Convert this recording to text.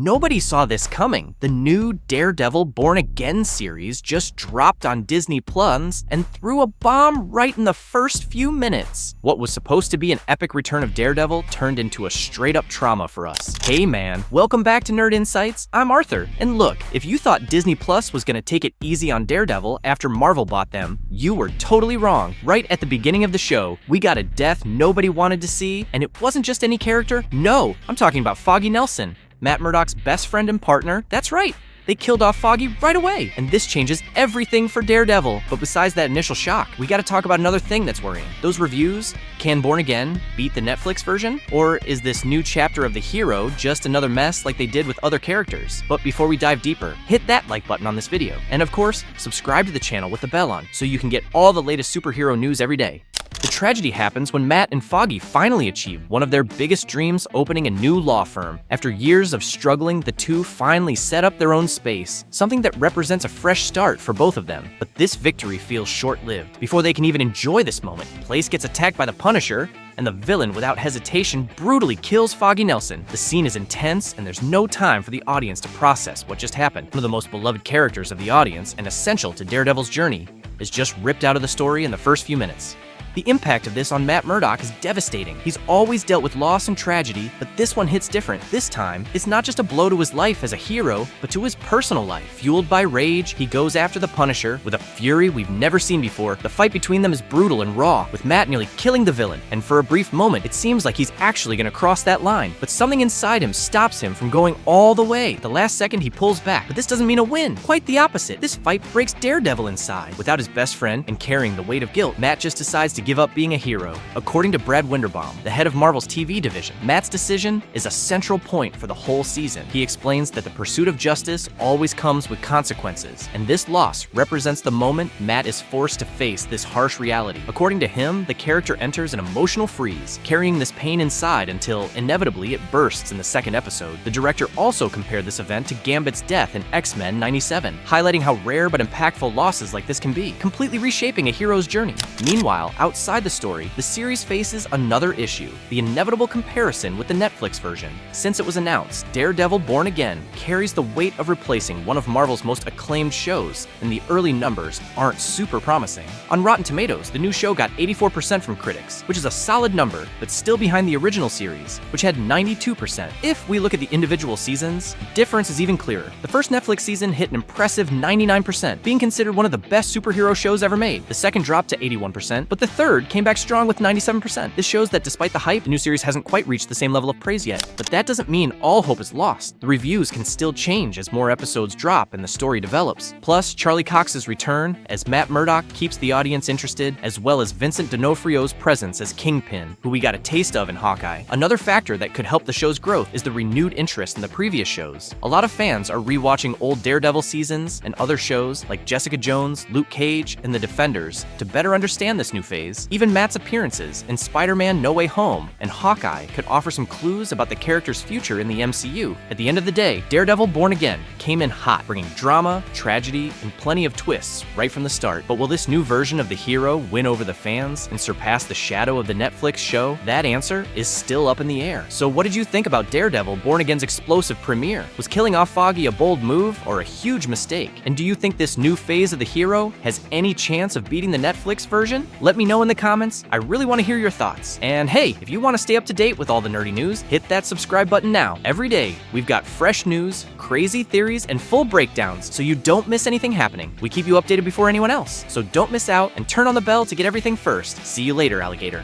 Nobody saw this coming. The new Daredevil Born Again series just dropped on Disney Plus and threw a bomb right in the first few minutes. What was supposed to be an epic return of Daredevil turned into a straight-up trauma for us. Hey man, welcome back to Nerd Insights. I'm Arthur, and look, if you thought Disney Plus was gonna take it easy on Daredevil after Marvel bought them, you were totally wrong. Right at the beginning of the show, we got a death nobody wanted to see, and it wasn't just any character. No, I'm talking about Foggy Nelson, Matt Murdock's best friend and partner. That's right, they killed off Foggy right away, and this changes everything for Daredevil. But besides that initial shock, we gotta talk about another thing that's worrying. Those reviews. Can Born Again beat the Netflix version? Or is this new chapter of the hero just another mess like they did with other characters? But before we dive deeper, hit that like button on this video. And of course, subscribe to the channel with the bell on so you can get all the latest superhero news every day. The tragedy happens when Matt and Foggy finally achieve one of their biggest dreams, opening a new law firm. After years of struggling, the two finally set up their own space, something that represents a fresh start for both of them. But this victory feels short-lived. Before they can even enjoy this moment, the place gets attacked by the Punisher, and the villain, without hesitation, brutally kills Foggy Nelson. The scene is intense, and there's no time for the audience to process what just happened. One of the most beloved characters of the audience, and essential to Daredevil's journey, is just ripped out of the story in the first few minutes. The impact of this on Matt Murdock is devastating. He's always dealt with loss and tragedy, but this one hits different. This time, it's not just a blow to his life as a hero, but to his personal life. Fueled by rage, he goes after the Punisher with a fury we've never seen before. The fight between them is brutal and raw, with Matt nearly killing the villain. And for a brief moment, it seems like he's actually gonna cross that line. But something inside him stops him from going all the way. At the last second, he pulls back, but this doesn't mean a win. Quite the opposite. This fight breaks Daredevil inside. Without his best friend and carrying the weight of guilt, Matt just decides to give up being a hero. According to Brad Winderbaum, the head of Marvel's TV division, Matt's decision is a central point for the whole season. He explains that the pursuit of justice always comes with consequences, and this loss represents the moment Matt is forced to face this harsh reality. According to him, the character enters an emotional freeze, carrying this pain inside until, inevitably, it bursts in the second episode. The director also compared this event to Gambit's death in X-Men '97, highlighting how rare but impactful losses like this can be, completely reshaping a hero's journey. Meanwhile, outside the story, the series faces another issue, the inevitable comparison with the Netflix version. Since it was announced, Daredevil Born Again carries the weight of replacing one of Marvel's most acclaimed shows, and the early numbers aren't super promising. On Rotten Tomatoes, the new show got 84% from critics, which is a solid number, but still behind the original series, which had 92%. If we look at the individual seasons, the difference is even clearer. The first Netflix season hit an impressive 99%, being considered one of the best superhero shows ever made. The second dropped to 81%, but the third came back strong with 97%. This shows that despite the hype, the new series hasn't quite reached the same level of praise yet. But that doesn't mean all hope is lost. The reviews can still change as more episodes drop and the story develops. Plus, Charlie Cox's return as Matt Murdock keeps the audience interested, as well as Vincent D'Onofrio's presence as Kingpin, who we got a taste of in Hawkeye. Another factor that could help the show's growth is the renewed interest in the previous shows. A lot of fans are rewatching old Daredevil seasons and other shows like Jessica Jones, Luke Cage, and The Defenders to better understand this new phase. Even Matt's appearances in Spider-Man No Way Home and Hawkeye could offer some clues about the character's future in the MCU. At the end of the day, Daredevil Born Again came in hot, bringing drama, tragedy, and plenty of twists right from the start. But will this new version of the hero win over the fans and surpass the shadow of the Netflix show? That answer is still up in the air. So what did you think about Daredevil Born Again's explosive premiere? Was killing off Foggy a bold move or a huge mistake? And do you think this new phase of the hero has any chance of beating the Netflix version? Let me know in the comments. I really want to hear your thoughts. And hey, if you want to stay up to date with all the nerdy news, hit that subscribe button now. Every day, we've got fresh news, crazy theories, and full breakdowns so you don't miss anything happening. We keep you updated before anyone else, so don't miss out and turn on the bell to get everything first. See you later, alligator.